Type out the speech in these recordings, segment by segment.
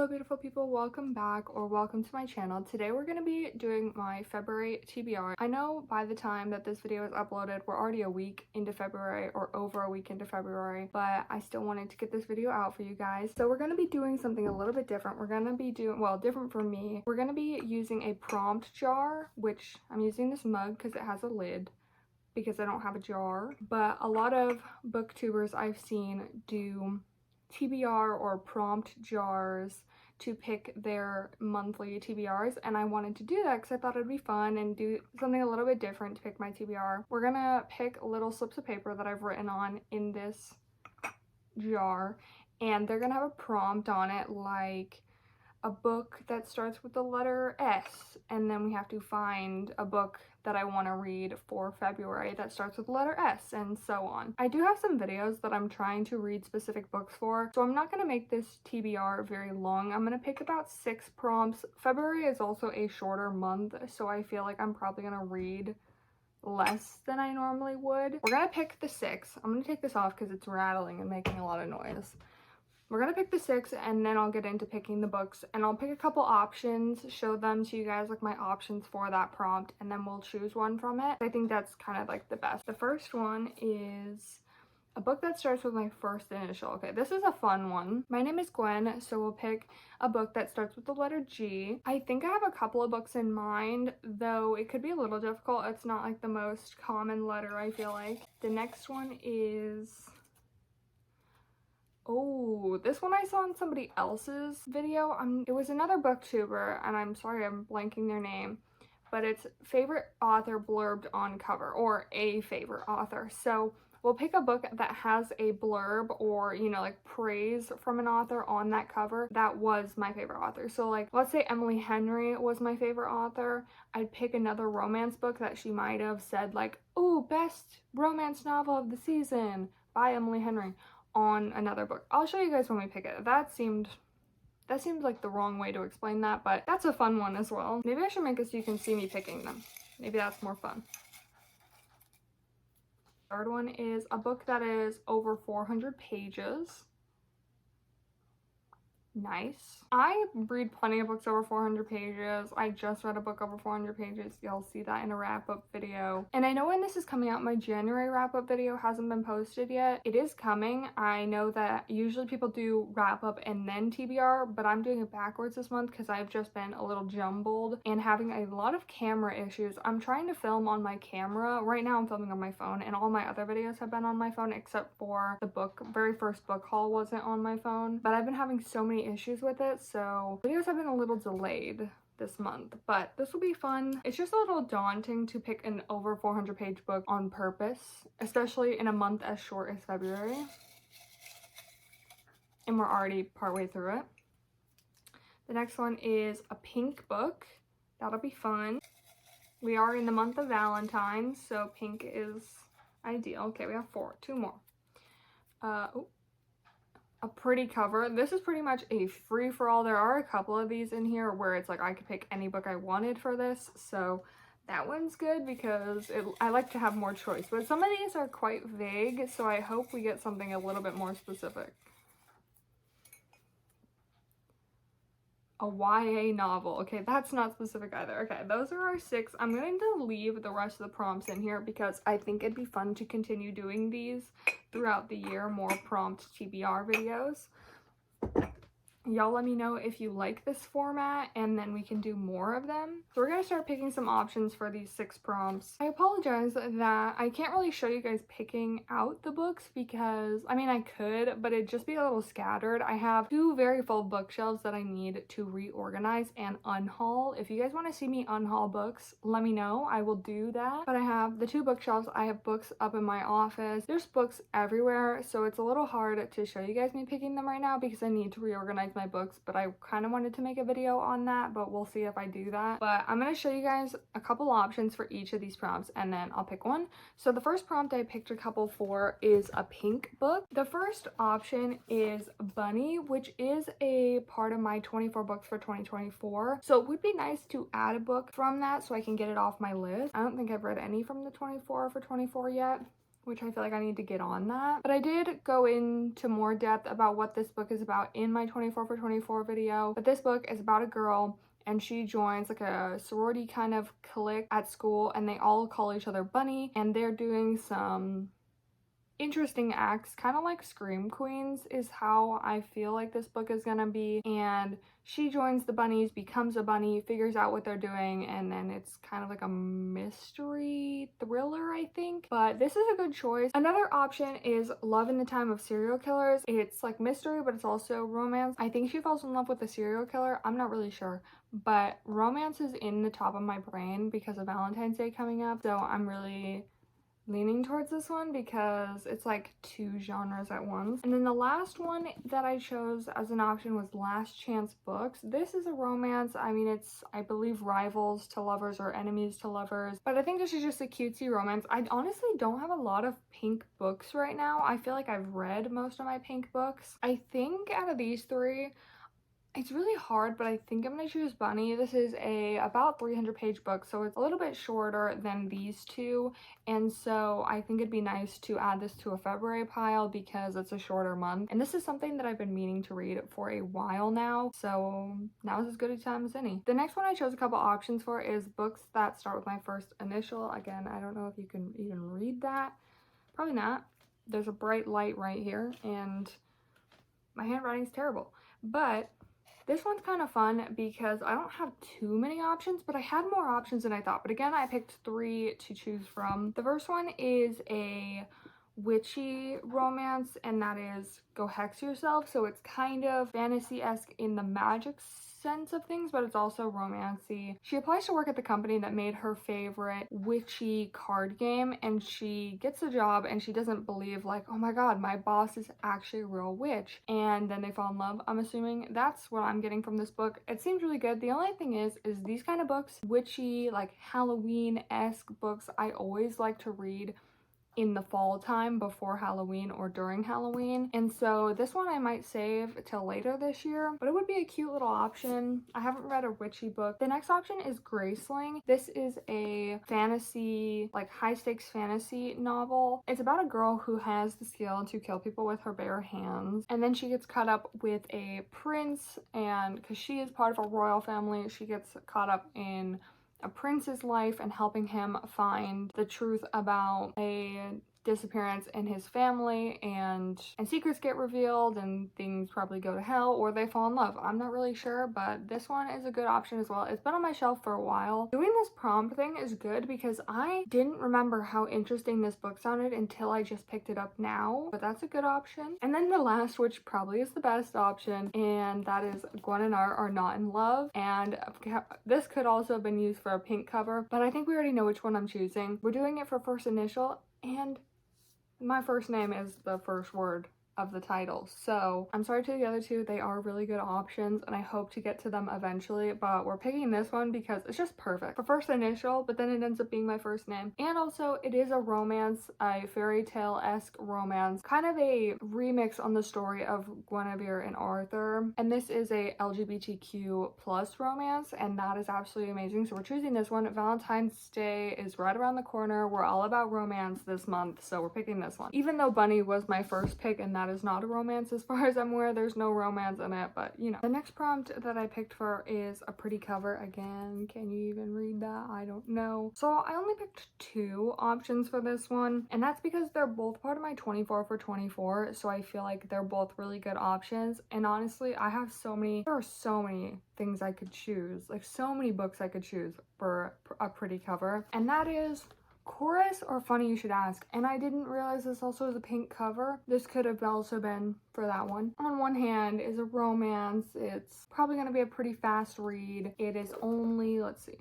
Hello beautiful people, welcome back or welcome to my channel. Today we're going to be doing my February TBR. I know by the time that this video is uploaded we're already a week into February or over a week into February, but I still wanted to get this video out for you guys. So we're going to be doing something a little bit different. We're going to be doing, well, different for me. We're going to be using a prompt jar, which I'm using this mug because it has a lid because I don't have a jar, but a lot of booktubers I've seen do TBR or prompt jars to pick their monthly TBRs, and I wanted to do that because I thought it'd be fun and do something a little bit different to pick my TBR. We're gonna pick little slips of paper that I've written on in this jar, and they're gonna have a prompt on it like a book that starts with the letter S, and then we have to find a book that I want to read for February that starts with the letter S, and so on. I do have some videos that I'm trying to read specific books for, so I'm not going to make this TBR very long. I'm going to pick about 6 prompts. February is also a shorter month, so I feel like I'm probably going to read less than I normally would. We're going to pick the 6. I'm going to take this off because it's rattling and making a lot of noise. We're gonna pick the 6 and then I'll get into picking the books, and I'll pick a couple options, show them to you guys, like my options for that prompt, and then we'll choose one from it. I think that's kind of like the best. The first one is a book that starts with my first initial. Okay, this is a fun one. My name is Gwen, so we'll pick a book that starts with the letter G. I think I have a couple of books in mind, though it could be a little difficult. It's not like the most common letter, I feel like. The next one is... oh, this one I saw in somebody else's video. It was another booktuber, and I'm sorry I'm blanking their name, but it's favorite author blurbed on cover, or a favorite author. So we'll pick a book that has a blurb or, you know, like praise from an author on that cover that was my favorite author. So like, let's say Emily Henry was my favorite author. I'd pick another romance book that she might have said like, oh, best romance novel of the season by Emily Henry on another book. I'll show you guys when we pick it. That seemed like the wrong way to explain that, but that's a fun one as well. Maybe I should make it so you can see me picking them. Maybe that's more fun. Third one is a book that is over 400 pages. Nice. I read plenty of books over 400 pages. I just read a book over 400 pages. You'll see that in a wrap-up video. And I know when this is coming out, my January wrap-up video hasn't been posted yet. It is coming. I know that usually people do wrap-up and then TBR, but I'm doing it backwards this month because I've just been a little jumbled and having a lot of camera issues. I'm trying to film on my camera. Right now I'm filming on my phone, and all my other videos have been on my phone except for the very first book haul wasn't on my phone. But I've been having so many issues with it, so videos have been a little delayed this month, but this will be fun. It's just a little daunting to pick an over 400 page book on purpose, especially in a month as short as February, and we're already partway through it. The next one is a pink book. That'll be fun. We are in the month of Valentine's, so pink is ideal. Okay, we have 4, 2 more. A pretty cover. This is pretty much a free-for-all. There are a couple of these in here where it's like I could pick any book I wanted for this, so that one's good because I like to have more choice, but some of these are quite vague, so I hope we get something a little bit more specific. A YA novel. Okay, that's not specific either. Okay, those are our 6. I'm going to leave the rest of the prompts in here because I think it'd be fun to continue doing these throughout the year, more prompt TBR videos. Y'all let me know if you like this format, and then we can do more of them. So we're going to start picking some options for these 6 prompts. I apologize that I can't really show you guys picking out the books because, I mean, I could, but it'd just be a little scattered. I have 2 very full bookshelves that I need to reorganize and unhaul. If you guys want to see me unhaul books, let me know. I will do that. But I have the 2 bookshelves. I have books up in my office. There's books everywhere, so it's a little hard to show you guys me picking them right now because I need to reorganize my books, but I kind of wanted to make a video on that, but we'll see if I do that. But I'm going to show you guys a couple options for each of these prompts, and then I'll pick one. So the first prompt I picked a couple for is a pink book. The first option is Bunny, which is a part of my 24 books for 2024. So it would be nice to add a book from that so I can get it off my list. I don't think I've read any from the 24 for 24 yet. which I feel like I need to get on that. But I did go into more depth about what this book is about in my 24 for 24 video. But this book is about a girl and she joins like a sorority kind of clique at school, and they all call each other Bunny, and they're doing some interesting acts, kind of like Scream Queens is how I feel like this book is gonna be. And she joins the bunnies, becomes a bunny, figures out what they're doing, and then it's kind of like a mystery thriller, I think. But this is a good choice. Another option is Love in the Time of Serial Killers. It's like mystery, but it's also romance. I think she falls in love with a serial killer. I'm not really sure, but romance is in the top of my brain because of Valentine's Day coming up, so I'm really leaning towards this one because it's like two genres at once. And then the last one that I chose as an option was Last Chance Books. This is a romance. I mean, it's, I believe, rivals to lovers or enemies to lovers, but I think this is just a cutesy romance. I honestly don't have a lot of pink books right now. I feel like I've read most of my pink books. I think out of these three, it's really hard, but I think I'm gonna choose Bunny. This is a about 300-page book, so it's a little bit shorter than these two, and so I think it'd be nice to add this to a February pile because it's a shorter month. And this is something that I've been meaning to read for a while now, so now's as good a time as any. The next one I chose a couple options for is books that start with my first initial. Again, I don't know if you can even read that. Probably not. There's a bright light right here, and my handwriting's terrible. But this one's kind of fun because I don't have too many options, but I had more options than I thought. But again, I picked 3 to choose from. The first one is a witchy romance, and that is Go Hex Yourself. So it's kind of fantasy-esque in the magic sense of things, but it's also romancy. She applies to work at the company that made her favorite witchy card game, and she gets the job and she doesn't believe, like, oh my god, my boss is actually a real witch. And then they fall in love, I'm assuming. That's what I'm getting from this book. It seems really good. The only thing is these kind of books, witchy, like Halloween-esque books, I always like to read in the fall time before Halloween or during Halloween, and so this one I might save till later this year, but it would be a cute little option. I haven't read a witchy book. The next option is Graceling. This is a fantasy, like high stakes fantasy novel. It's about a girl who has the skill to kill people with her bare hands, and then she gets caught up with a prince, and because she is part of a royal family, she gets caught up in a prince's life and helping him find the truth about a disappearance in his family, and secrets get revealed and things probably go to hell or they fall in love. I'm not really sure, but this one is a good option as well. It's been on my shelf for a while. Doing this prompt thing is good because I didn't remember how interesting this book sounded until I just picked it up now, but that's a good option. And then the last, which probably is the best option, and that is Gwen and Art Are Not in Love. And this could also have been used for a pink cover, but I think we already know which one I'm choosing. We're doing it for first initial, and my first name is the first word of the title. So I'm sorry to the other two, they are really good options and I hope to get to them eventually, but we're picking this one because it's just perfect for first initial, but then it ends up being my first name. And also it is a romance, a fairy tale-esque romance, kind of a remix on the story of Guinevere and Arthur. And this is a LGBTQ plus romance, and that is absolutely amazing. So we're choosing this one. Valentine's Day is right around the corner. We're all about romance this month, so we're picking this one. Even though Bunny was my first pick, and that is not a romance as far as I'm aware. There's no romance in it, but you know. The next prompt that I picked for is a pretty cover. Again, can you even read that? I don't know. So I only picked 2 options for this one, and that's because they're both part of my 24 for 24, so I feel like they're both really good options. And honestly, I have there are so many things I could choose, like so many books I could choose for a pretty cover, and that is Chorus or Funny You Should Ask. And I didn't realize this also is a pink cover. This could have also been for that one. On one hand is a romance. It's probably going to be a pretty fast read. It is only, let's see,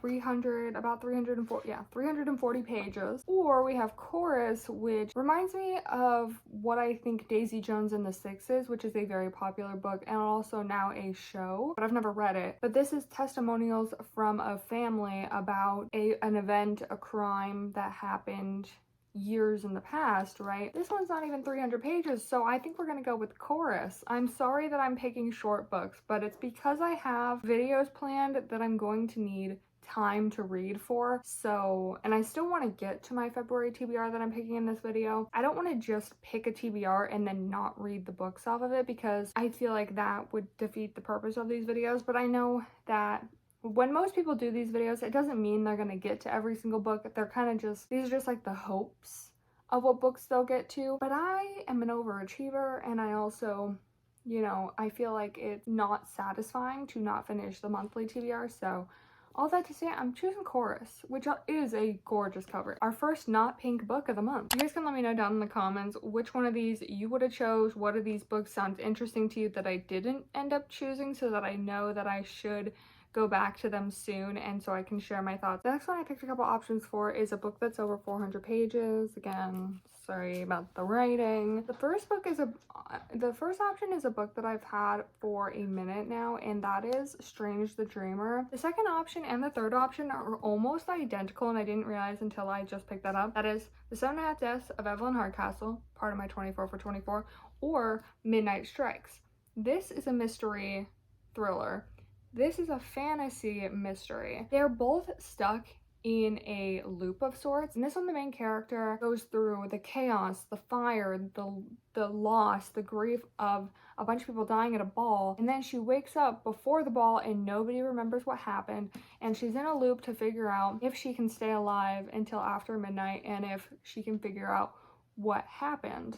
340 pages. Or we have Chorus, which reminds me of what I think Daisy Jones and the Sixes, which is a very popular book and also now a show, but I've never read it. But this is testimonials from a family about an event, a crime that happened years in the past, right? This one's not even 300 pages, so I think we're gonna go with Chorus. I'm sorry that I'm picking short books, but it's because I have videos planned that I'm going to need time to read for. So, and I still want to get to my February TBR that I'm picking in this video. I don't want to just pick a TBR and then not read the books off of it, because I feel like that would defeat the purpose of these videos. But I know that when most people do these videos, it doesn't mean they're going to get to every single book. They're kind of just, these are just like the hopes of what books they'll get to. But I am an overachiever, and I also, you know, I feel like it's not satisfying to not finish the monthly TBR. So all that to say, I'm choosing Chorus, which is a gorgeous cover. Our first not pink book of the month. You guys can let me know down in the comments which one of these you would have chose. What of these books sounds interesting to you that I didn't end up choosing, so that I know that I should go back to them soon and so I can share my thoughts. The next one I picked a couple options for is a book that's over 400 pages. Again, sorry about the writing. The first option is a book that I've had for a minute now, and that is Strange the Dreamer. The second option and the third option are almost identical, and I didn't realize until I just picked that up. That is The 7.5 Deaths of Evelyn Hardcastle, part of my 24 for 24, or Midnight Strikes. This is a mystery thriller. This is a fantasy mystery. They're both stuck in a loop of sorts. And this one, the main character goes through the chaos, the fire, the loss, the grief of a bunch of people dying at a ball. And then she wakes up before the ball and nobody remembers what happened. And she's in a loop to figure out if she can stay alive until after midnight and if she can figure out what happened.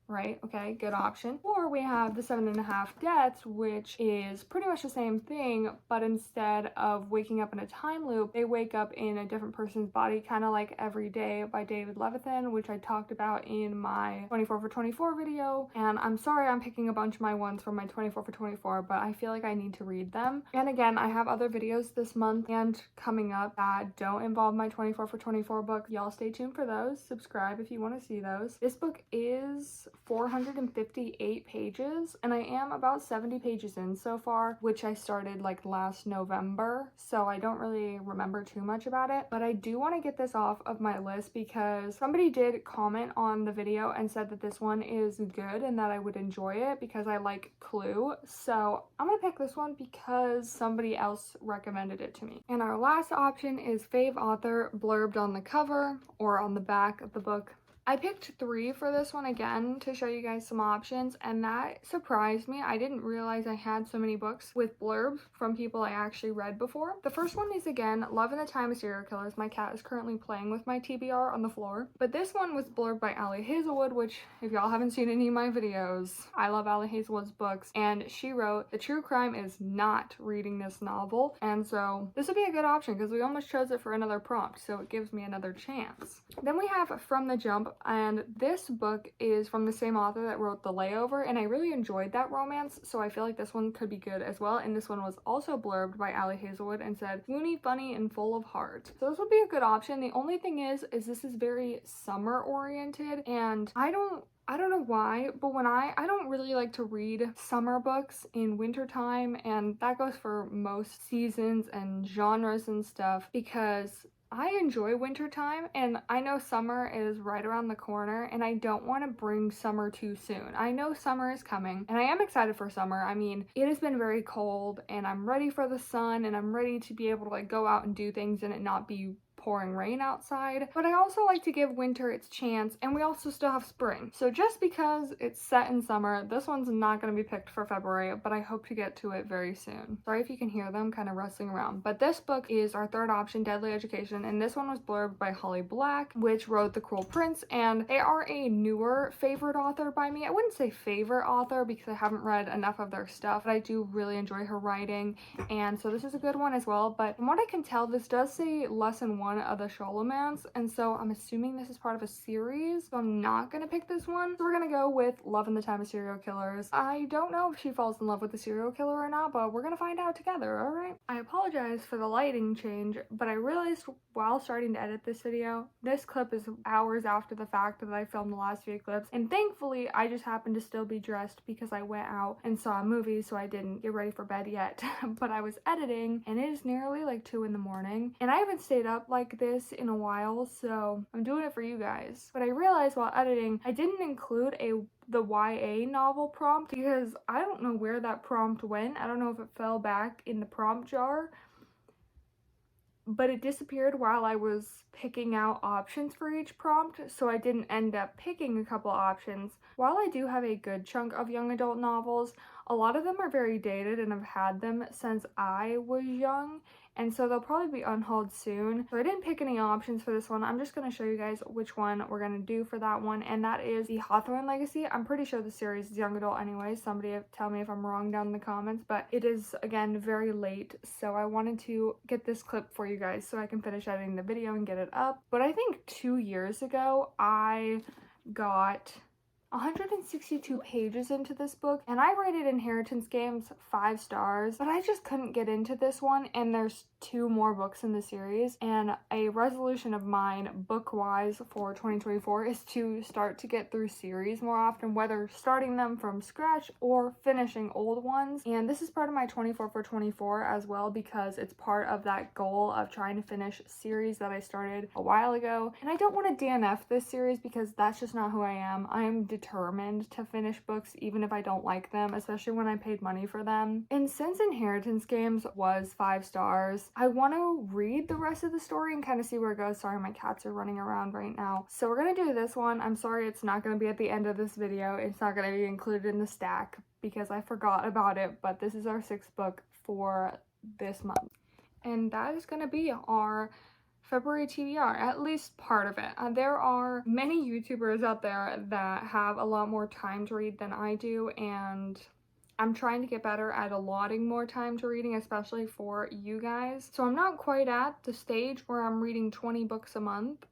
Right? Okay, good option. Or we have The 7.5 Deaths, which is pretty much the same thing, but instead of waking up in a time loop, they wake up in a different person's body, kind of like Every Day by David Levithan, which I talked about in my 24 for 24 video. And I'm sorry I'm picking a bunch of my ones from my 24 for 24, but I feel like I need to read them. And again, I have other videos this month and coming up that don't involve my 24 for 24 book. Y'all stay tuned for those. Subscribe if you want to see those. This book is 458 pages, and I am about 70 pages in so far, which I started like last November, so I don't really remember too much about it. But I do want to get this off of my list because somebody did comment on the video and said that this one is good and that I would enjoy it because I like Clue. So I'm gonna pick this one because somebody else recommended it to me. And our last option is Fave Author blurbed on the cover or on the back of the book. I picked 3 for this one again to show you guys some options, and that surprised me. I didn't realize I had so many books with blurbs from people I actually read before. The first one is again Love in the Time of Serial Killers. My cat is currently playing with my TBR on the floor. But this one was blurbed by Allie Hazelwood, which if y'all haven't seen any of my videos, I love Allie Hazelwood's books, and she wrote, "The true crime is not reading this novel," and so this would be a good option because we almost chose it for another prompt, so it gives me another chance. Then we have From the Jump, and this book is from the same author that wrote The Layover, and I really enjoyed that romance, so I feel like this one could be good as well. And this one was also blurbed by Allie Hazelwood and said, "Loony, funny, and full of heart." So this would be a good option. The only thing is this is very summer oriented, and I don't know why, but when I don't really like to read summer books in wintertime, and that goes for most seasons and genres and stuff, because I enjoy wintertime, and I know summer is right around the corner, and I don't want to bring summer too soon. I know summer is coming, and I am excited for summer. I mean, it has been very cold, and I'm ready for the sun, and I'm ready to be able to like go out and do things and it not be pouring rain outside. But I also like to give winter its chance, and we also still have spring. So just because it's set in summer, this one's not going to be picked for February, but I hope to get to it very soon. Sorry if you can hear them kind of rustling around. But this book is our third option, Deadly Education, and this one was blurbed by Holly Black, which wrote The Cruel Prince, and they are a newer favorite author by me. I wouldn't say favorite author because I haven't read enough of their stuff, but I do really enjoy her writing, and so this is a good one as well. But from what I can tell, this does say lesson 1 of the Sholomance, and so I'm assuming this is part of a series, so I'm not gonna pick this one. So we're gonna go with Love in the Time of Serial Killers. I don't know if she falls in love with the serial killer or not, but we're gonna find out together, alright? I apologize for the lighting change, but I realized while starting to edit this video, this clip is hours after the fact that I filmed the last few clips, and thankfully I just happened to still be dressed because I went out and saw a movie, so I didn't get ready for bed yet. But I was editing, and it is nearly like 2 in the morning, and I haven't stayed up like this in a while, so I'm doing it for you guys. But I realized while editing, I didn't include the YA novel prompt because I don't know where that prompt went. I don't know if it fell back in the prompt jar. but it disappeared while I was picking out options for each prompt, so I didn't end up picking a couple options. While I do have a good chunk of young adult novels, a lot of them are very dated and I've had them since I was young, and so they'll probably be unhauled soon. So I didn't pick any options for this one. I'm just going to show you guys which one we're going to do for that one, and that is the Hawthorne Legacy. I'm pretty sure the series is young adult anyway. Somebody tell me if I'm wrong down in the comments, but it is, again, very late, so I wanted to get this clip for you guys so I can finish editing the video and get it up. But I think 2 years ago I got 162 pages into this book, and I rated Inheritance Games 5 stars, but I just couldn't get into this one, and there's 2 more books in the series, and a resolution of mine book-wise for 2024 is to start to get through series more often, whether starting them from scratch or finishing old ones. And this is part of my 24 for 24 as well, because it's part of that goal of trying to finish series that I started a while ago. And I don't want to DNF this series because that's just not who I am. I am determined to finish books even if I don't like them, especially when I paid money for them. And since Inheritance Games was 5 stars, I want to read the rest of the story and kind of see where it goes. Sorry, my cats are running around right now. So we're going to do this one. I'm sorry it's not going to be at the end of this video. It's not going to be included in the stack because I forgot about it, but this is our 6th book for this month. And that is going to be our February TBR, at least part of it. There are many YouTubers out there that have a lot more time to read than I do, and I'm trying to get better at allotting more time to reading, especially for you guys. So I'm not quite at the stage where I'm reading 20 books a month.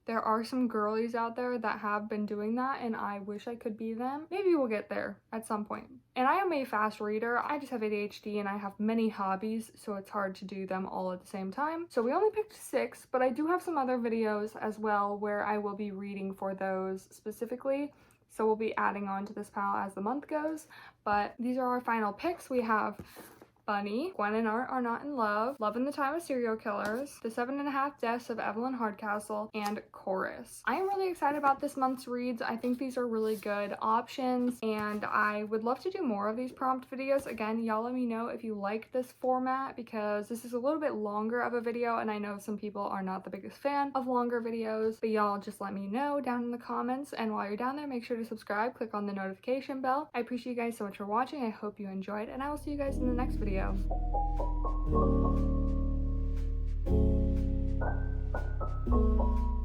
There are some girlies out there that have been doing that, and I wish I could be them. Maybe we'll get there at some point. And I am a fast reader. I just have ADHD and I have many hobbies, so it's hard to do them all at the same time. So we only picked 6, but I do have some other videos as well where I will be reading for those specifically. So we'll be adding on to this pile as the month goes. But these are our final picks. We have Bunny, Gwen and Art Are Not in Love, Love in the Time of Serial Killers, The 7.5 Deaths of Evelyn Hardcastle, and Chorus. I am really excited about this month's reads. I think these are really good options, and I would love to do more of these prompt videos. Again, y'all let me know if you like this format, because this is a little bit longer of a video, and I know some people are not the biggest fan of longer videos, but y'all just let me know down in the comments. And while you're down there, make sure to subscribe, click on the notification bell. I appreciate you guys so much for watching. I hope you enjoyed, and I will see you guys in the next video. Thank you.